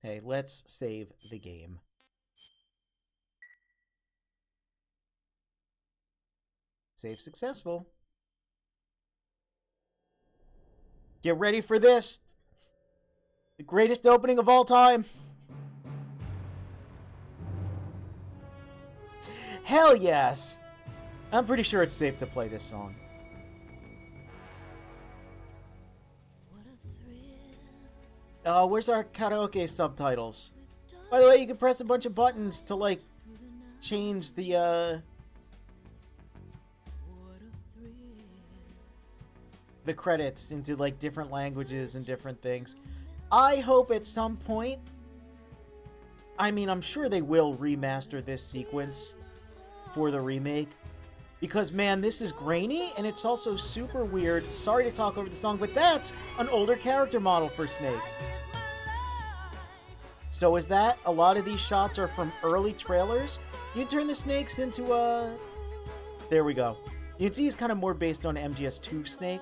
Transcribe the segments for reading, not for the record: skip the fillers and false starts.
Hey, let's save the game. Save successful. Get ready for this. The greatest opening of all time. Hell yes. I'm pretty sure it's safe to play this song. Where's our karaoke subtitles? By the way, you can press a bunch of buttons to, like, change the credits into, like, different languages and different things. I hope at some point, I mean, I'm sure they will remaster this sequence for the remake. Because, man, this is grainy, and it's also super weird. Sorry to talk over the song, but that's an older character model for Snake. So is that? A lot of these shots are from early trailers. You can turn the snakes into, there we go. You can see he's kind of more based on MGS2 Snake.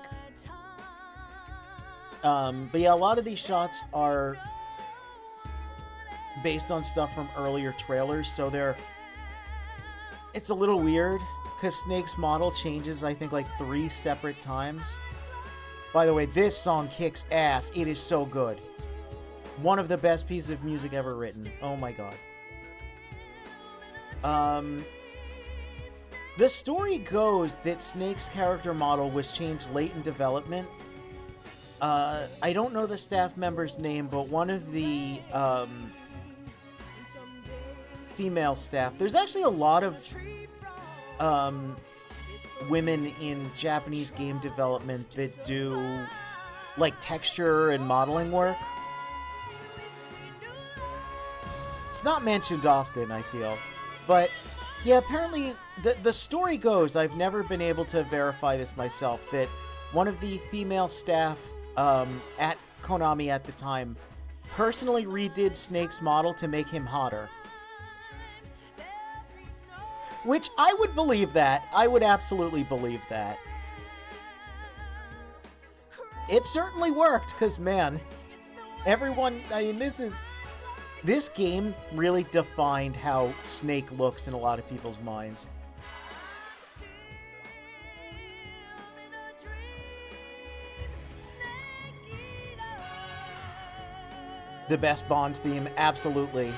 But yeah, a lot of these shots are based on stuff from earlier trailers, so it's a little weird, because Snake's model changes, I think, like 3 separate times. By the way, this song kicks ass. It is so good. One of the best pieces of music ever written. Oh my god. The story goes that Snake's character model was changed late in development. I don't know the staff member's name, but one of the female staff. There's actually a lot of women in Japanese game development that do like texture and modeling work. It's not mentioned often, I feel. But yeah, apparently the story goes, I've never been able to verify this myself, that one of the female staff at Konami at the time personally redid Snake's model to make him hotter. Which I would believe that. I would absolutely believe that. It certainly worked, because, man, everyone, I mean, this game really defined how Snake looks in a lot of people's minds. The best Bond theme, absolutely.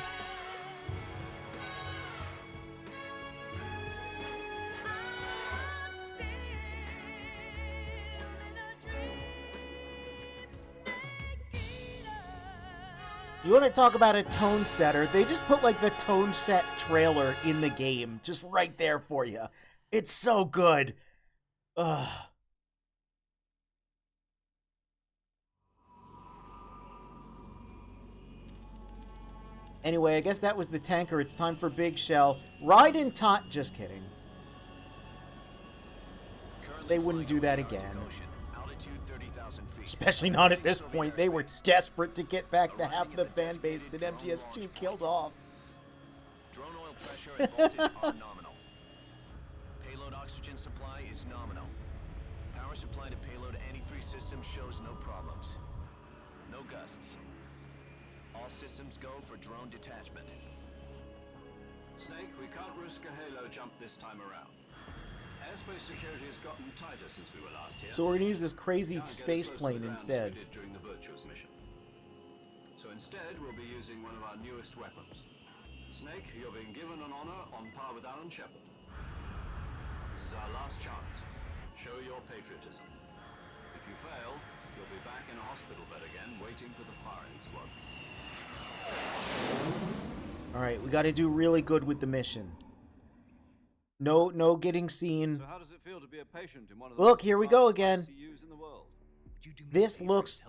You want to talk about a tone setter? They just put, like, the tone set trailer in the game. Just right there for you. It's so good. Ugh. Anyway, I guess that was the tanker. It's time for Big Shell. Ride in time... Just kidding. They wouldn't do that again. Especially not at this point. They were desperate to get back the half of the fan base that MGS2 killed off. Drone oil pressure and voltage are nominal. Payload oxygen supply is nominal. Power supply to payload anti-3 system shows no problems. No gusts. All systems go for drone detachment. Snake, we can't risk a halo jump this time around. Airspace security has gotten tighter since we were last here. So we're gonna use this crazy space plane instead. During the Virtuous mission. So instead, we'll be using one of our newest weapons. Snake, you're being given an honor on par with Alan Shepard. This is our last chance. Show your patriotism. If you fail, you'll be back in a hospital bed again, waiting for the firing squad. Alright, we gotta do really good with the mission. No getting seen. So how does it feel to be a patient in one of the Look, here we go again. ICUs in the world? This looks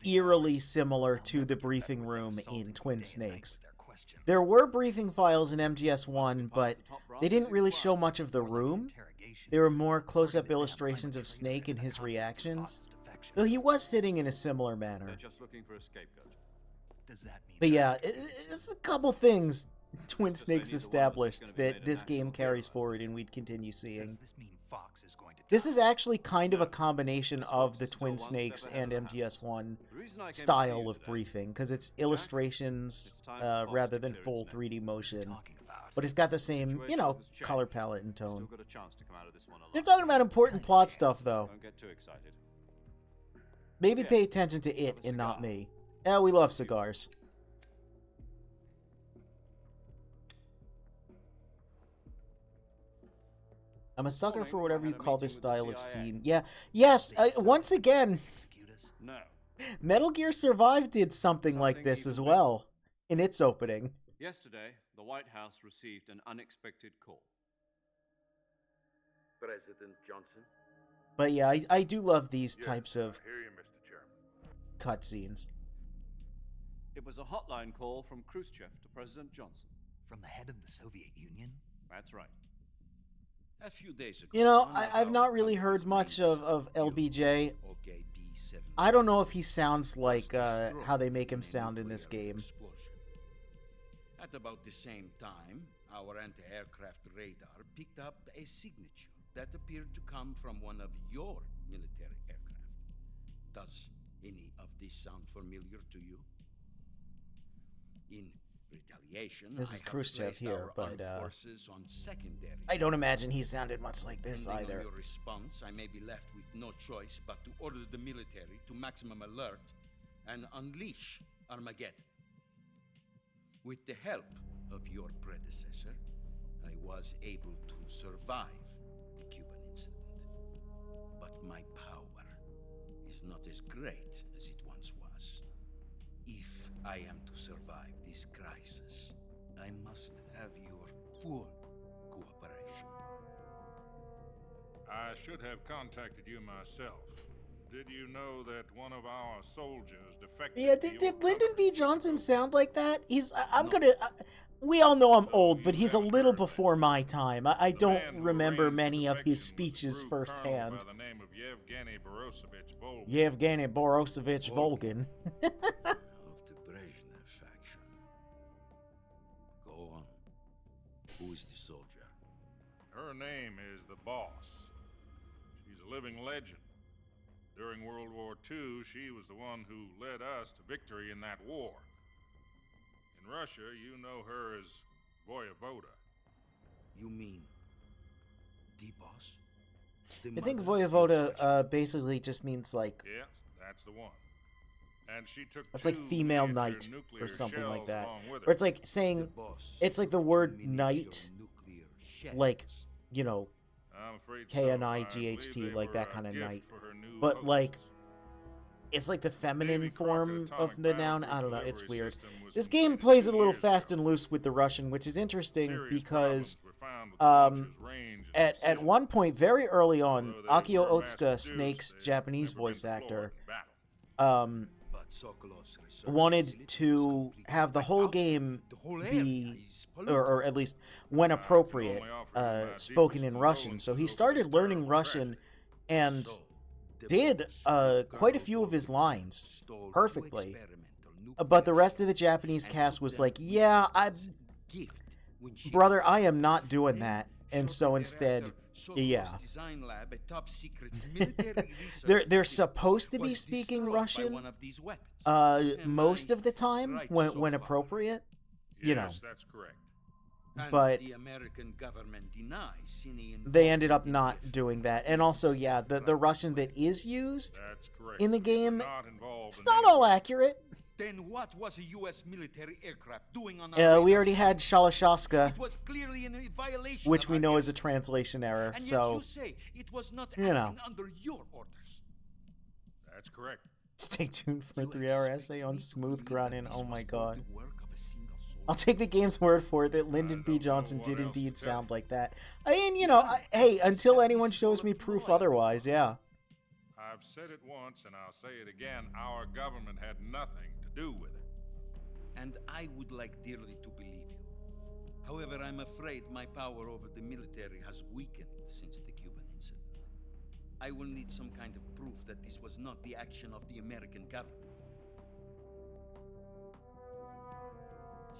eerily similar to the briefing room in Twin Snakes. There were briefing files in MGS1, but they didn't really show much of the room. They were more close-up illustrations of Snake and his reactions, though he was sitting in a similar manner. They're just looking for a scapegoat. But yeah, it's a couple things Twin Snakes established that this game carries forward and we'd continue seeing. This is actually kind of a combination of the Twin Snakes and MGS1. reason I came to see style you of today, briefing, because it's illustrations it's time for rather positive than full clearance, 3D motion. talking about. But it's got the same, you Situation know, has changed. color palette and Still tone. got a chance to come out of this one alive. They're talking about important plot stuff, though. Don't get too excited. Maybe Yeah. pay attention to it Have a and not cigar. me. Yeah, we love cigars. I'm a sucker Morning, for whatever I you had a call meeting this with the style of CIA. scene. Yeah, yes, once again, No. Metal Gear Survive did something like Something this even as bigger. well in its opening. Yesterday, the White House received an unexpected call. President Johnson. But yeah, I do love these Yes, types of I hear you, Mr. Chairman. cutscenes. It was a hotline call from Khrushchev to President Johnson. From the head of the Soviet Union? That's right. A few days ago. You know, one of I've our not really country's heard much main of LBJ. OK B-7 I don't know if he sounds was like destroyed how they make in him a sound in this nuclear game. explosion. At about the same time, our anti-aircraft radar picked up a signature that appeared to come from one of your military aircraft. Does any of this sound familiar to you? In retaliation, This I is have Khrushchev placed here, our but, armed forces on secondary. I don't imagine he sounded much like this Depending either. on your response, I may be left with no choice but to order the military to maximum alert and unleash Armageddon. With the help of your predecessor, I was able to survive the Cuban incident. But my power is not as great as it once was. If I am to survive this crisis, I must have your full cooperation. I should have contacted you myself. Did you know that one of our soldiers defected? Yeah, to your did Lyndon B. company Johnson years sound like that? I'm No. gonna. We all know I'm So old, you but he's a haven't little heard of it. before my time. I The man don't who remember arranged the many of his defection was a speeches group colonel firsthand. By the name of Yevgeny Borisovich Volgin. Yevgeny Borisovich Volgin. Of the Brezhnev faction. Go on. Who is the soldier? Her name is the Boss. She's a living legend. During World War II, she was the one who led us to victory in that war. In Russia, you know her as Voyevoda. You mean the boss? The I think mother of Voyevoda insurrection? basically just means like Yes, that's the one. And she took it's like two female miniature knight nuclear or something like shells that. along with Or her. it's like The saying boss it's like the of word miniature knight, nuclear like shells. you know, I'm afraid KNIGHT, so. I believe like they that were kind a of gift knight. for her new But, like, hostess. it's like the feminine Davy form Crockett of the atomic noun. battle I don't know. delivery It's weird. system was This game completed plays 2 it a little years fast ago. and loose with the Russian, which is interesting Serious because problems were found with the um, launcher's range and at precision. one point, very early on, Although they Akio were mass-produced, Otsuka, Snake's they've Japanese never been voice deployed actor, in battle. But Sokolov's research wanted facility was to completely have the wiped whole out. game The whole area be, is polluted. or at least when I can appropriate, only offer you my spoken deepest in Russian. So he started condolences over this learning terrible Russian tragedy. and So, the did boss, quite a Colonel few of his Volgin, lines stole two perfectly. experimental But the nuclear rest of the shells Japanese and cast put was them like, in yeah, Sokov's gift when she brother, was I young. am not doing Then that. And shot so the instead, director, Sokov's yeah. design lab, a top secret military research They're facility, supposed to be was speaking destroyed by Russian, one of these weapons. most I of the time right when so when far. appropriate, you know. Yes, that's correct. And but the American government denies any They ended up involvement in not the doing that. And also, yeah, the Russian that is used That's correct. in the We were game, not involved it's in not any all way. accurate. Then what was a U.S. military aircraft doing on our We radar already had screen? Shalashaska, It was clearly in violation which of we our know is a airspace. translation error. And yet So you say it was not you know. acting under your orders. That's correct. stay tuned for a You 3-hour expect essay me on to Smooth believe that Granin. this Oh was my all god. the work of a single soldier? I'll take the game's word for it that Lyndon B. don't know Johnson what did else to indeed tell sound you. like that. I mean, you know, hey, until anyone shows me proof otherwise, yeah. I've said it once and I'll say it again. Our government had nothing to do with it. And I would like dearly to believe you. However, I'm afraid my power over the military has weakened since the Cuban incident. I will need some kind of proof that this was not the action of the American government.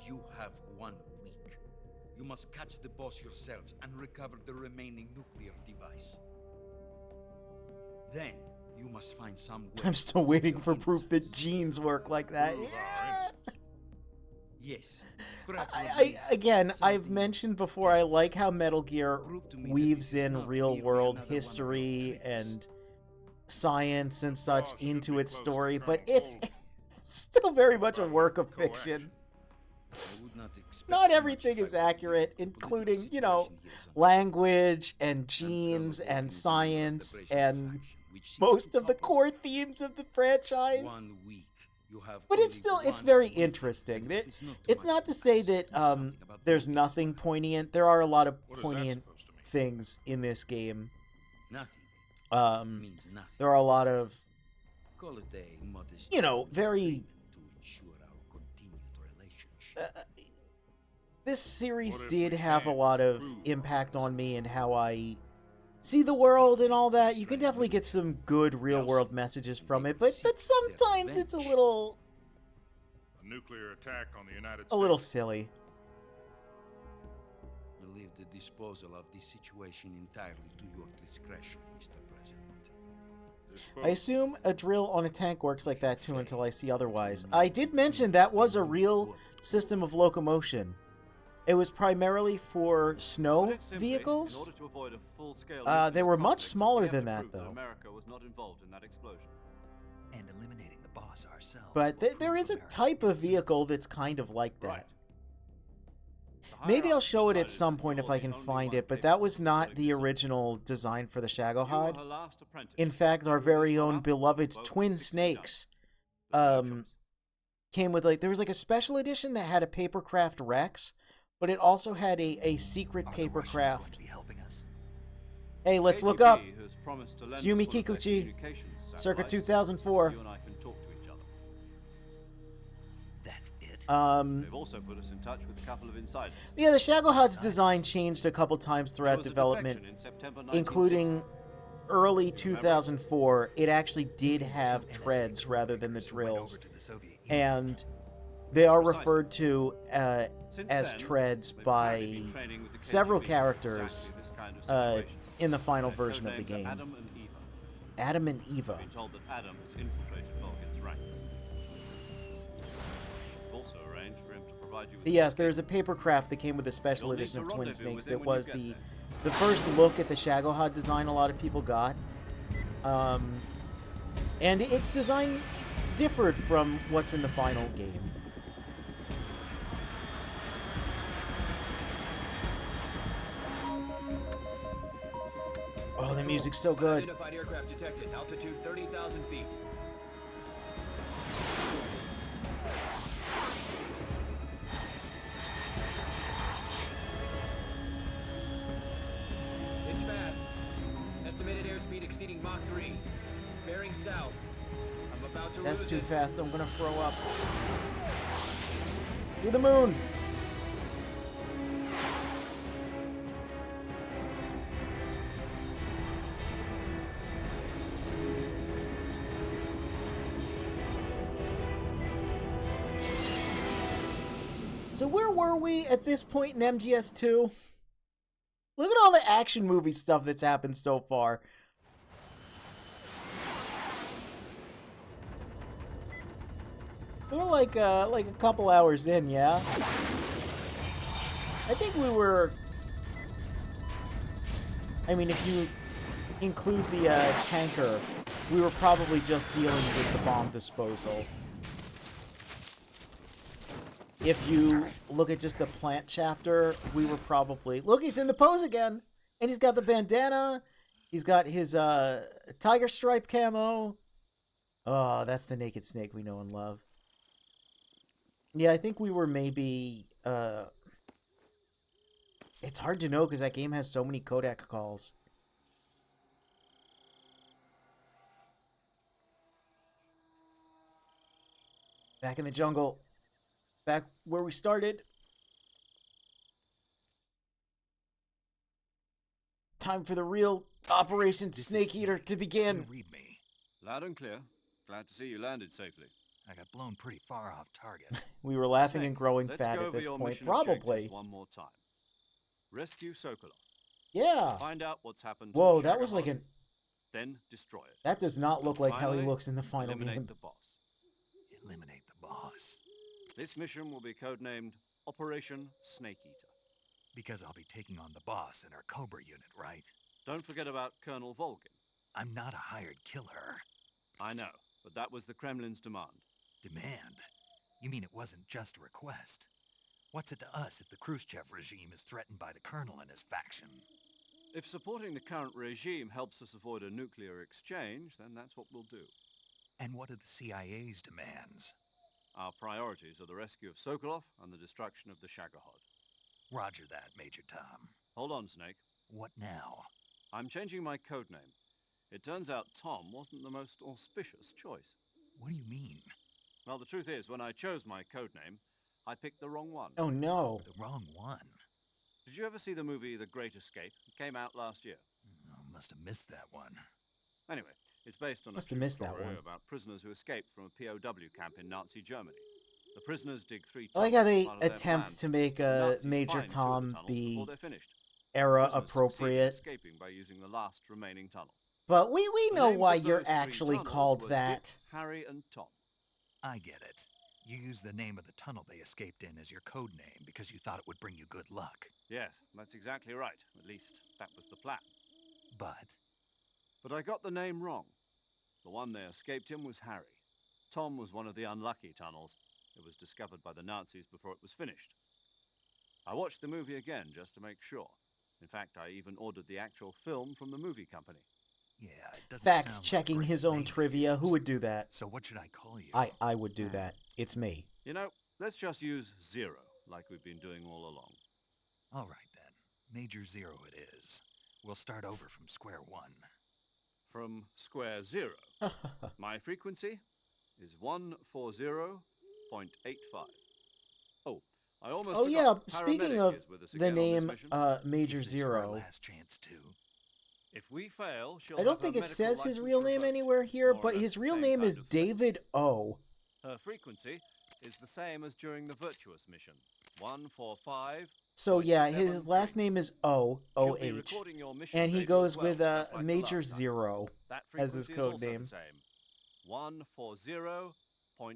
You have 1 week. You must catch the boss yourselves and recover the remaining nuclear device. Then You must find some way. I'm still waiting for proof that genes work like that. Prove our Yeah. innocence. Yes. Again, I've mentioned before, I like how Metal Gear weaves in real-world history and science and such into its story, but it's still very much a work of fiction. Not everything is accurate, including, you know, language and genes and science and most of the core themes of the franchise. But it's still, it's very interesting. It's not to say that there's nothing poignant. There are a lot of What is that poignant supposed to mean? things in this game. Nothing means nothing. There are a lot of, Call it a modest, you know, very... to ensure our continued relationship. This series What if did we have a can't lot of prove our impact on me and how I see the world and all that. You can definitely get some good real-world messages from it, but sometimes it's a little A nuclear attack on the United States. a little silly. I leave the disposal of this situation entirely to your discretion, Mr. President. I assume a drill on a tank works like that too until I see otherwise. I did mention that was a real system of locomotion. It was primarily for snow Put it simply, vehicles. in order to avoid a full-scale They nuclear were much conflict, smaller we have than to that, prove though. America was not involved in that explosion. And eliminating the boss ourselves. But will there prove is a America's type of innocence. vehicle that's kind of like that. Right. The Maybe I'll hierarchy show it at decided some that point if you're I the can only find one it, but capable that was of not controlling the this original design for the You were Shagohod. her last apprentice. In fact, our very own Both beloved were Twin 69. Snakes There's no choice. came with, like, there was like a special edition that had a Papercraft Rex, but it also had a secret Are the Russians going Papercraft. to be helping us? Hey, let's look KGB up has promised to lend us Yumi one of their Kikuchi, communications circa satellites, 2004. so you and I can talk to each other. That's it. They've also put us in touch with a couple of insiders. Yeah, the Shagohod's design changed a couple times There throughout was a development, defection in September including 1960. early 2004. It actually did have NSA treads rather than the troublemakers who went drills, over to the Soviet Union. and they are Precisely. referred to Since as then, treads they've by apparently been training with the several KGB for characters exactly this kind of situation. in the final Their version of the codenames are game. Adam and Eva. Adam and Eva. I've been told that Adam has infiltrated Vulcan's ranks. I've also arranged for him to provide you with Yes, there's a Papercraft that came with a special You'll need edition to of Twin rendezvous Snakes with him that when you was get the first look at the Shagohod design a lot of people got. And its design differed from what's in the final game. Oh, the music's so good. Unidentified aircraft detected. Altitude 30,000 feet. It's fast. Estimated airspeed exceeding Mach 3. Bearing south. I'm about to That's lose too it. fast. I'm gonna throw up. To the moon. So where were we at this point in MGS2? Look at all the action movie stuff that's happened so far. We're like a couple hours in, yeah? I think we were... I mean, if you include the tanker, we were probably just dealing with the bomb disposal. If you look at just the plant chapter, we were probably... Look, he's in the pose again! And he's got the bandana. He's got his tiger stripe camo. Oh, that's the Naked Snake we know and love. Yeah, I think we were maybe... It's hard to know because that game has so many codec calls. Back in the jungle. Back where we started. Time for the real Operation Snake Eater to You begin. read me. Loud and clear. Glad to see you landed safely. I got blown pretty far off target. We were laughing Snake, and growing let's fat go at over this your point. mission objectives Probably. one more time. Rescue Sokolov. Yeah. Find out what's happened to Whoa, the that was like Shagohod. an Then destroy it. That does not look like how he Finally, looks in the final eliminate game. the boss. Eliminate the boss. This mission will be codenamed Operation Snake Eater. Because I'll be taking on the boss in our Cobra unit, right? Don't forget about Colonel Volgin. I'm not a hired killer. I know, but that was the Kremlin's demand. Demand? You mean it wasn't just a request? What's it to us if the Khrushchev regime is threatened by the Colonel and his faction? If supporting the current regime helps us avoid a nuclear exchange, then that's what we'll do. And what are the CIA's demands? Our priorities are the rescue of Sokolov and the destruction of the Shagohod. Roger that, Major Tom. Hold on, Snake. What now? I'm changing my codename. It turns out Tom wasn't the most auspicious choice. What do you mean? Well, the truth is, when I chose my codename, I picked the wrong one. Oh no. The wrong one. Did you ever see the movie The Great Escape? It came out last year. Oh, must have missed that one. Anyway, it's based on Must a have true missed that story one. about prisoners who escaped from a POW camp in Nazi Germany. The prisoners dig 3 I like tunnels how as they part of their attempt plan. to make The Nazis Major find 2 of the Tom tunnels be before they're finished. era Prisoners succeed in appropriate. escaping by using the last remaining tunnel. But we The know names why of you're those 3 actually tunnels called were that. Dick, Harry, and Tom. I get it. You used the name of the tunnel they escaped in as your code name because you thought it would bring you good luck. Yes, that's exactly right. At least, that was the plan. But I got the name wrong. The one they escaped in was Harry. Tom was one of the unlucky tunnels. It was discovered by the Nazis before it was finished. I watched the movie again just to make sure. In fact, I even ordered the actual film from the movie company. yeah, it doesn't Facts sound like checking great his own name to trivia. Who use. would do that? So what should I call you? I would do that. It's me. You know, let's just use Zero, like we've been doing all along. All right then. Major Zero it is. We'll start over from square one. From square 0, my frequency is 140.85. Oh, I almost Oh forgot. yeah, speaking Paramedic of is with us the again on this name mission. Major Is this your Zero, last chance too? If we fail, she'll I don't have think her it medical says his license real name revoked, anywhere here, more or but less his the real same name kind is of thing. David O. Her frequency is the same as during the Virtuous mission, 145. So yeah, his 0.73. last name is O She'll be H, recording your mission and he data goes as well, with just like the Major last time. Zero That as his frequency is code also name. the same,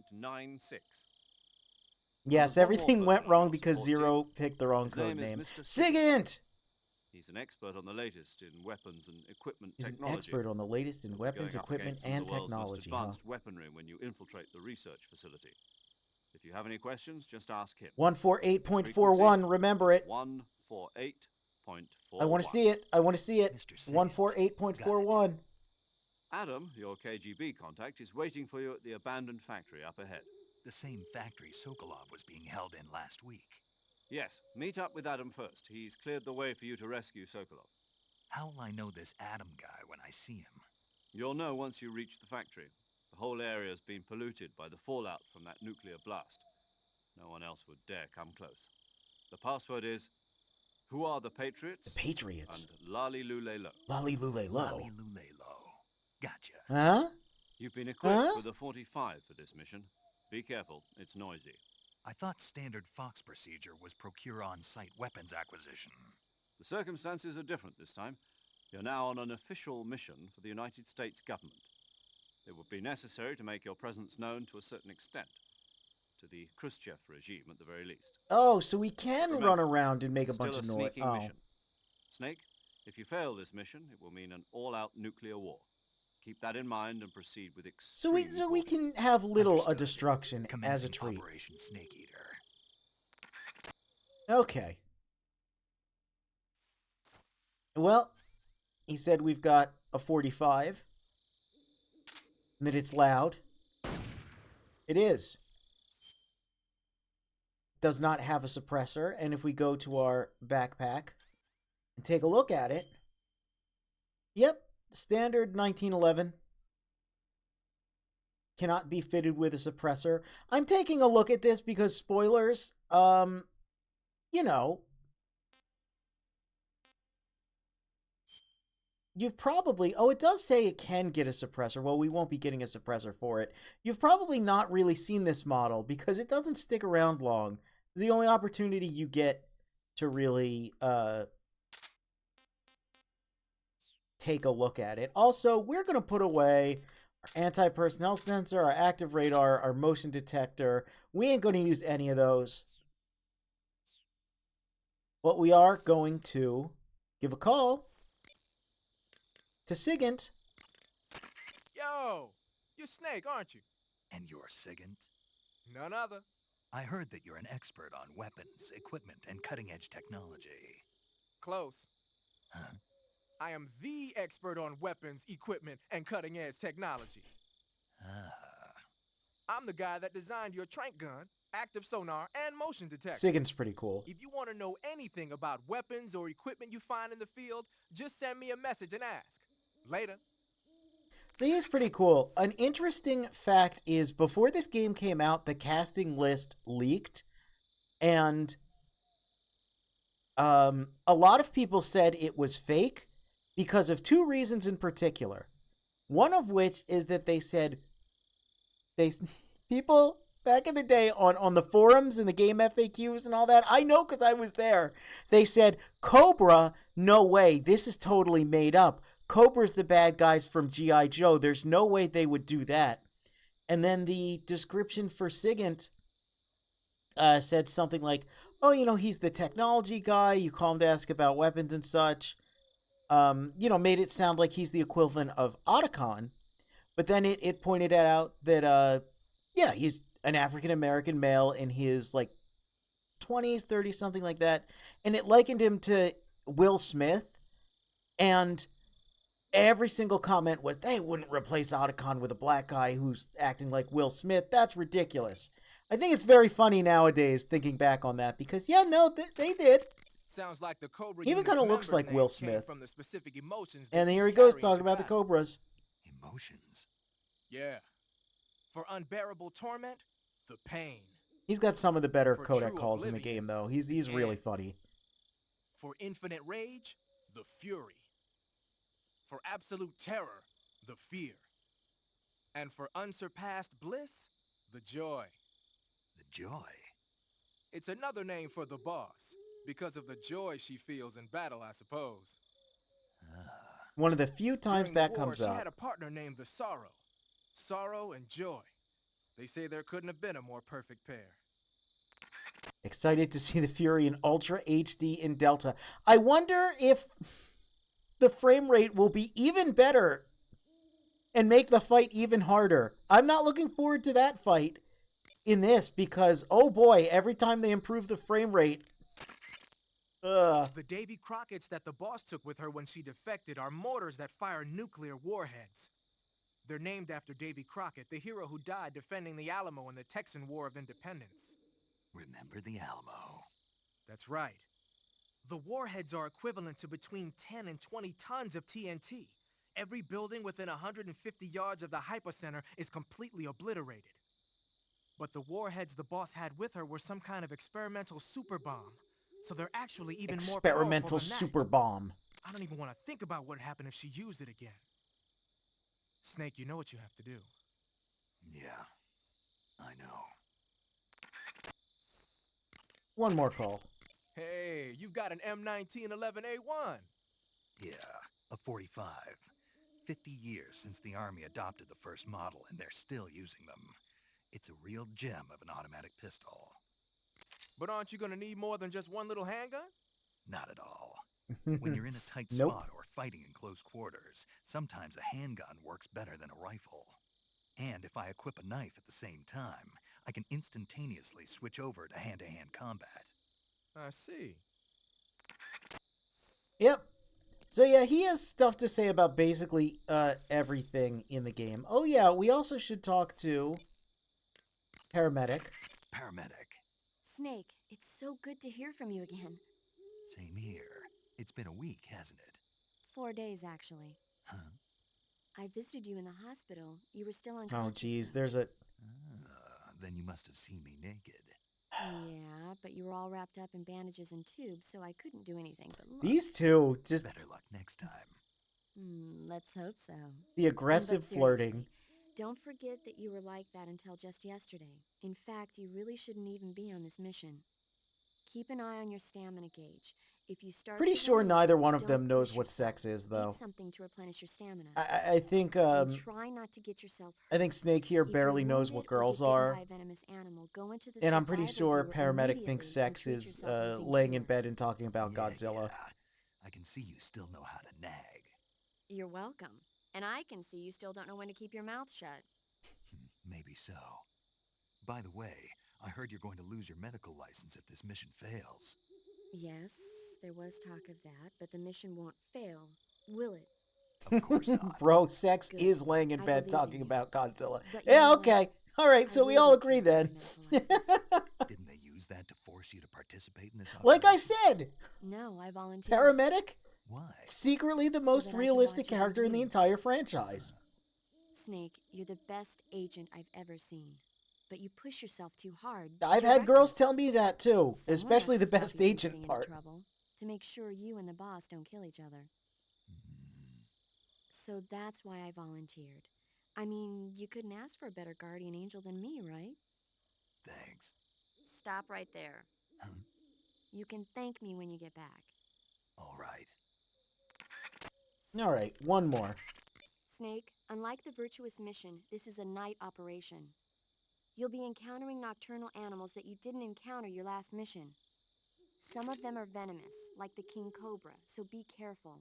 140.96. Yes, There's one more everything person went on wrong your because support team. Zero picked the wrong His code name is name. Mr. Sigint! He's an expert on the latest in weapons and equipment He's an technology. expert on the latest in You'll be weapons, going up equipment, against some of and the world's most technology, huh? advanced weaponry when you infiltrate the research facility. If you have any questions, just ask him. 148.41, remember it. 148.41. I want to see it. I want to see it. Mr. Sigint. 148.41. Adam, your KGB contact, is waiting for you at the abandoned factory up ahead. The same factory Sokolov was being held in last week. Yes, meet up with Adam first. He's cleared the way for you to rescue Sokolov. How will I know this Adam guy when I see him? You'll know once you reach the factory. The whole area's been polluted by the fallout from that nuclear blast. No one else would dare come close. The password is, "Who are the Patriots?" The Patriots. And Lali Lule Lo. Lolly Lule Lo. Lolly Lule Lo. Gotcha. Huh? You've been equipped Huh? with a 45 for this mission. Be careful, it's noisy. I thought standard Fox procedure was procure on-site weapons acquisition. The circumstances are different this time. You're now on an official mission for the United States government. It would be necessary to make your presence known to a certain extent. To the Khrushchev regime, at the very least. Oh, so we can Remember, run around and make a Still bunch a of noise. sneaking Oh. mission. Snake, if you fail this mission, it will mean an all-out nuclear war. Keep that in mind and proceed with So extreme we caution. can have little Understood. destruction as a Commencing treat. Operation Snake Eater. Okay. Well, he said we've got a 45. And that it's loud. It is. Does not have a suppressor. And if we go to our backpack and take a look at it. Yep. Standard 1911. Cannot be fitted with a suppressor. I'm taking a look at this because spoilers, you know, you've probably... Oh, it does say it can get a suppressor. Well, we won't be getting a suppressor for it. You've probably not really seen this model because it doesn't stick around long. The only opportunity you get to really take a look at it. Also, we're going to put away our anti-personnel sensor, our active radar, our motion detector. We ain't going to use any of those. But we are going to give a call to Sigint. Yo, you're Snake, aren't you? And you're Sigint? None other. I heard that you're an expert on weapons, equipment, and cutting-edge technology. Close. Huh? I am the expert on weapons, equipment, and cutting-edge technology. Ah. I'm the guy that designed your trank gun, active sonar, and motion detector. Sigint's pretty cool. If you want to know anything about weapons or equipment you find in the field, just send me a message and ask. Later. So he's pretty cool. An interesting fact is, before this game came out, the casting list leaked, and a lot of people said it was fake because of two reasons in particular. One of which is that they said people back in the day on the forums and the game FAQs and all that, I know because I was there, they said, Cobra, no way, this is totally made up. Cobra's the bad guys from G.I. Joe. There's no way they would do that. And then the description for Sigint said something like, oh, you know, he's the technology guy. You call him to ask about weapons and such. You know, made it sound like he's the equivalent of Otacon. But then it pointed out that, yeah, he's an African-American male in his, like, 20s, 30s, something like that. And it likened him to Will Smith. And every single comment was, they wouldn't replace Otacon with a black guy who's acting like Will Smith. That's ridiculous. I think it's very funny nowadays thinking back on that because, yeah, no, they did. Sounds like the Cobra He even unit's kind of looks member's like Will name came Smith. from the specific emotions And that here he you goes carry talking into about the battle. Cobras. Emotions? Yeah. For unbearable torment, the pain. He's got some of the better For Kodak true calls in the oblivion, game, though. He's the really end. funny. For infinite rage, the fury. For absolute terror, the fear. And for unsurpassed bliss, the joy. The joy? It's another name for the boss, because of the joy she feels in battle, I suppose. One of the few times During the that war, comes she had up. a partner named the Sorrow. Sorrow and joy. They say there couldn't have been a more perfect pair. Excited to see the Fury in Ultra HD in Delta. I wonder if the frame rate will be even better and make the fight even harder. I'm not looking forward to that fight in this because, oh boy, every time they improve the frame rate. The Davy Crockett's that the boss took with her when she defected are mortars that fire nuclear warheads. They're named after Davy Crockett, the hero who died defending the Alamo in the Texan War of Independence. Remember the Alamo. That's right. The warheads are equivalent to between 10 and 20 tons of TNT. Every building within 150 yards of the hypocenter is completely obliterated. But the warheads the boss had with her were some kind of experimental super bomb. So they're actually even more Experimental powerful than that. super bomb. I don't even want to think about what would happen if she used it again. Snake, you know what you have to do. Yeah, I know. One more call. Hey, you've got an M1911A1. Yeah, a 45. 50 years since the Army adopted the first model, and they're still using them. It's a real gem of an automatic pistol. But aren't you gonna need more than just one little handgun? Not at all. When you're in a tight Nope. spot or fighting in close quarters, sometimes a handgun works better than a rifle. And if I equip a knife at the same time, I can instantaneously switch over to hand-to-hand combat. I see. Yep. So yeah, he has stuff to say about basically everything in the game. Oh yeah, we also should talk to Paramedic. Paramedic. Snake, it's so good to hear from you again. Same here. It's been a week, hasn't it? 4 days, actually. Huh? I visited you in the hospital. You were still Oh unconscious. geez, though. there's a Then you must have seen me naked. Yeah, but you were all wrapped up in bandages and tubes, so I couldn't do anything but look. these two just Better luck next time. Let's hope so. the aggressive But flirting. seriously, don't forget that you were like that until just yesterday. In fact, you really shouldn't even be on this mission. Keep an eye on your stamina gauge. If you start Pretty to sure run, neither one of don't them knows push what yourself. sex is, Eat though. something to replenish your stamina. I think And try not to get yourself hurt. I think Snake here If you're barely knows wounded what or girls get bitten are. by a venomous animal, go into the And I'm pretty survival sure viewer Paramedic thinks immediately and sex treat is yourself using laying in cure. bed and talking about Godzilla. I can see you still know how to nag. You're welcome. And I can see you still don't know when to keep your mouth shut. Maybe so. By the way, I heard you're going to lose your medical license if this mission fails. Yes, there was talk of that, but the mission won't fail, will it? Of course not. Bro, sex Good. is laying in I bed believe in talking you. about Godzilla. But you Yeah, know what? okay. All right, I so we will all go agree cancel then. my medical license. Didn't they use that to force you to participate in this Like I operation? said, No, I volunteered. Paramedic, Why? secretly the So most that I can realistic watch over character in the you. entire franchise. Snake, you're the best agent I've ever seen. But you push yourself too hard. I've You're had girls reckless. tell me that too, Someone especially has the to stop best you from agent getting into part. trouble, to make sure you and the boss don't kill each other. So that's why I volunteered. I mean, you couldn't ask for a better guardian angel than me, right? Thanks. Stop right there. Huh? You can thank me when you get back. All right. All right, one more. Snake, unlike the Virtuous mission, this is a night operation. You'll be encountering nocturnal animals that you didn't encounter your last mission. Some of them are venomous, like the king cobra, so be careful.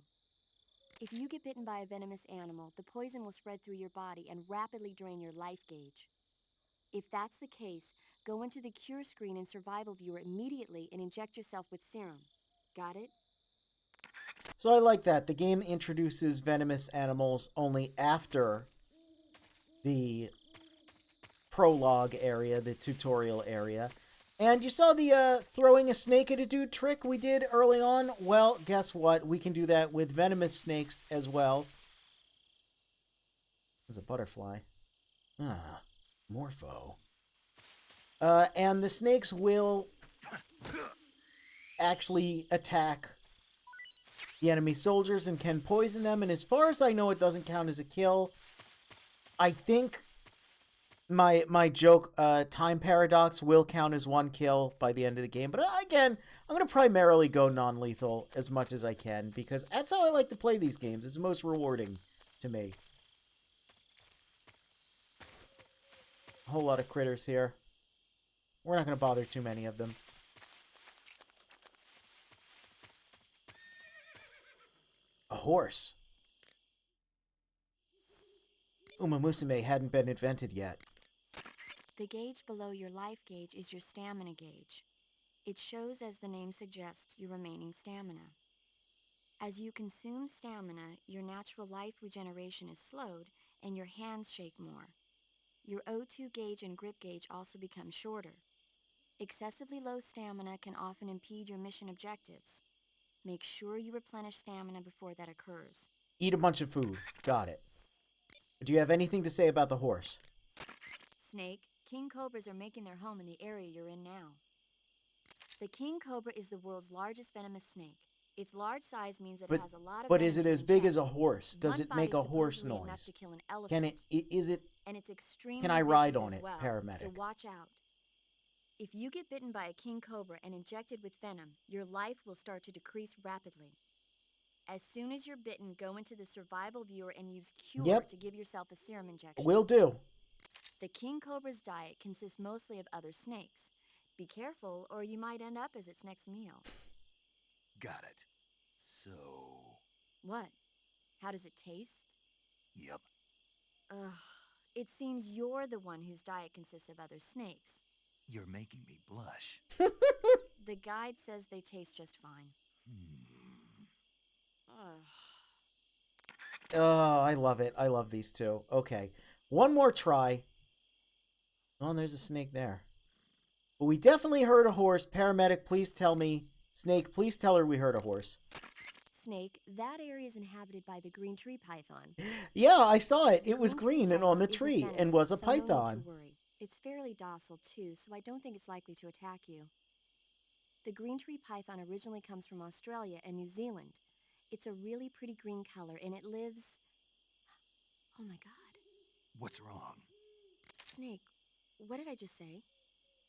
If you get bitten by a venomous animal, the poison will spread through your body and rapidly drain your life gauge. If that's the case, go into the cure screen in Survival Viewer immediately and inject yourself with serum. Got it? So I like that. The game introduces venomous animals only after the prologue area, the tutorial area. And you saw the throwing a snake at a dude trick we did early on? Well, guess what? We can do that with venomous snakes as well. There's a butterfly. Ah, Morpho. And the snakes will actually attack the enemy soldiers and can poison them. And as far as I know, it doesn't count as a kill. I think my joke, time paradox, will count as one kill by the end of the game. But again, I'm going to primarily go non-lethal as much as I can, because that's how I like to play these games. It's the most rewarding to me. A whole lot of critters here. We're not going to bother too many of them. A horse. Uma Musume hadn't been invented yet. The gauge below your life gauge is your stamina gauge. It shows, as the name suggests, your remaining stamina. As you consume stamina, your natural life regeneration is slowed and your hands shake more. Your O2 gauge and grip gauge also become shorter. Excessively low stamina can often impede your mission objectives. Make sure you replenish stamina before that occurs. Eat a bunch of food. Got it. Do you have anything to say about the horse? Snake, king cobras are making their home in the area you're in now. The king cobra is the world's largest venomous snake. Its large size means it has a lot of But is it venom as in big chest. as a horse? Does One it make bite a horse supposedly enough noise? to kill an elephant. Can it, is it, And it's extremely can I ride vicious on as it, well, paramedic? So watch out. If you get bitten by a king cobra and injected with venom, your life will start to decrease rapidly. As soon as you're bitten, go into the survival viewer and use cure Yep. to give yourself a serum injection. will do. The king cobra's diet consists mostly of other snakes. Be careful, or you might end up as its next meal. Got it. So... What? How does it taste? Yep. Ugh. It seems you're the one whose diet consists of other snakes. You're making me blush. The guide says they taste just fine. Ugh. Oh, I love it. I love these two. Okay. One more try. Oh, and there's a snake there. But we definitely heard a horse. Paramedic, please tell me. Snake, please tell her we heard a horse. Snake, that area is inhabited by the green tree python. Yeah, I saw it. It was Green green and on the python isn't tree venomous, and was a so no need to python. worry. It's fairly docile too, so I don't think it's likely to attack you. The green tree python originally comes from Australia and New Zealand. It's a really pretty green color and it lives... Oh my god. What's wrong? Snake, what did I just say?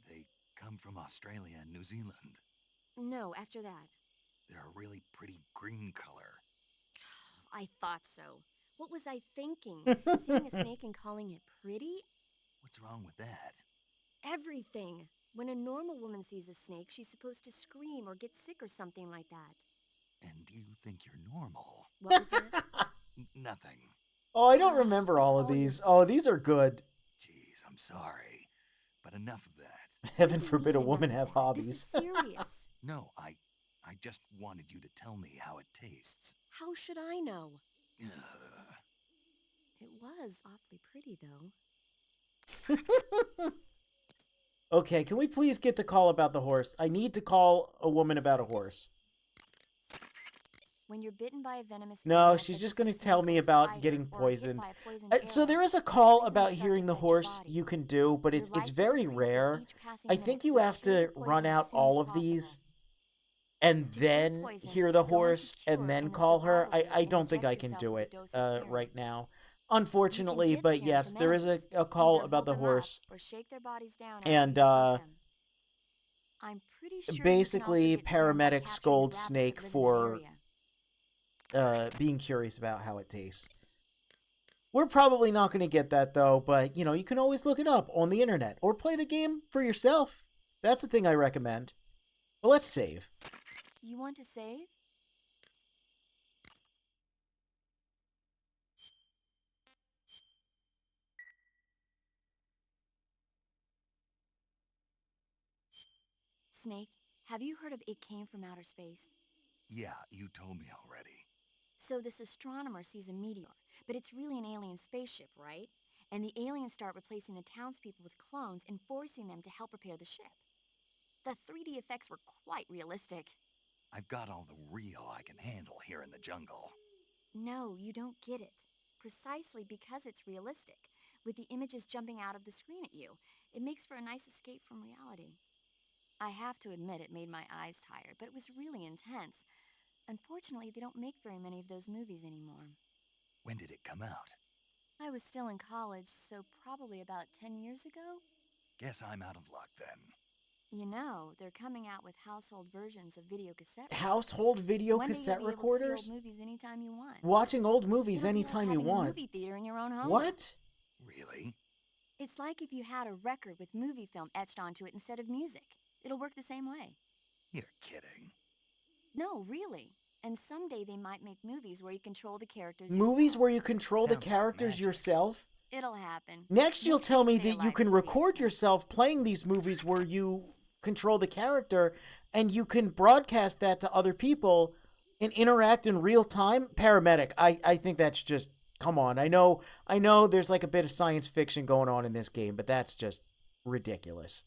They come from Australia and New Zealand. No, after that. They're a really pretty green color. I thought so. What was I thinking? Seeing a snake and calling it pretty? What's wrong with that? Everything. When a normal woman sees a snake, she's supposed to scream or get sick or something like that. And you think you're normal? What was that? Nothing. Oh, I don't remember It's all of all your these. fault. Oh, these are good. Jeez, I'm sorry. But enough of that. Heaven What do you forbid a mean woman enough have of that? hobbies. This is serious. No, I just wanted you to tell me how it tastes. How should I know? Ugh. It was awfully pretty, though. Okay, can we please get the call about the horse? I need to call a woman about a horse. When you're bitten by a venomous No, animal, she's such just as going a to tell snake me or about spider, getting or hit poisoned. by a poisoned So there arrow, is a call poison about will start hearing to the affect your horse body. you can do, but Your it's life very decreases with rare. each passing I minute, think you so have take to the poison run as out soon as all of possible. these and To then cure poison, hear the go into horse and cure then in the call her. survival I kit don't and think I inject can yourself do with it a dose of serum. right now. You can Unfortunately, give but serum yes, to there is animals. a call Either about hold the them up horse. or shake their bodies down after And, you feed them. I'm pretty sure you can basically, also get serum by paramedic capturing scolds rabbits that Snake live in that for area. being curious about how it tastes. We're probably not going to get that, though, but, you know, you can always look it up on the internet or play the game for yourself. That's the thing I recommend. But let's save. You want to save? Snake, have you heard of It Came from Outer Space? Yeah, you told me already. So this astronomer sees a meteor, but it's really an alien spaceship, right? And the aliens start replacing the townspeople with clones and forcing them to help repair the ship. The 3D effects were quite realistic. I've got all the real I can handle here in the jungle. No, you don't get it. Precisely because it's realistic, with the images jumping out of the screen at you, it makes for a nice escape from reality. I have to admit it made my eyes tired, but it was really intense. Unfortunately, they don't make very many of those movies anymore. When did it come out? I was still in college, so probably about 10 years ago. Guess I'm out of luck then. You know, they're coming out with household versions of video cassette Household recorders. video One day cassette you'll be able to see recorders? old movies anytime you want. Watching old movies It'll be like anytime you having a want. movie theater in your own home. What? Really? It's like if you had a record with movie film etched onto it instead of music. It'll work the same way. You're kidding. No, really. And someday they might make movies where you control the characters Movies yourself. where you control the Sounds like characters magic. yourself? It'll happen. Next, you'll tell me Stay that you alive can to see it, record Snake. yourself playing these movies where you control the character and you can broadcast that to other people and interact in real time. Paramedic, I think that's just, come on. I know there's like a bit of science fiction going on in this game, but that's just ridiculous.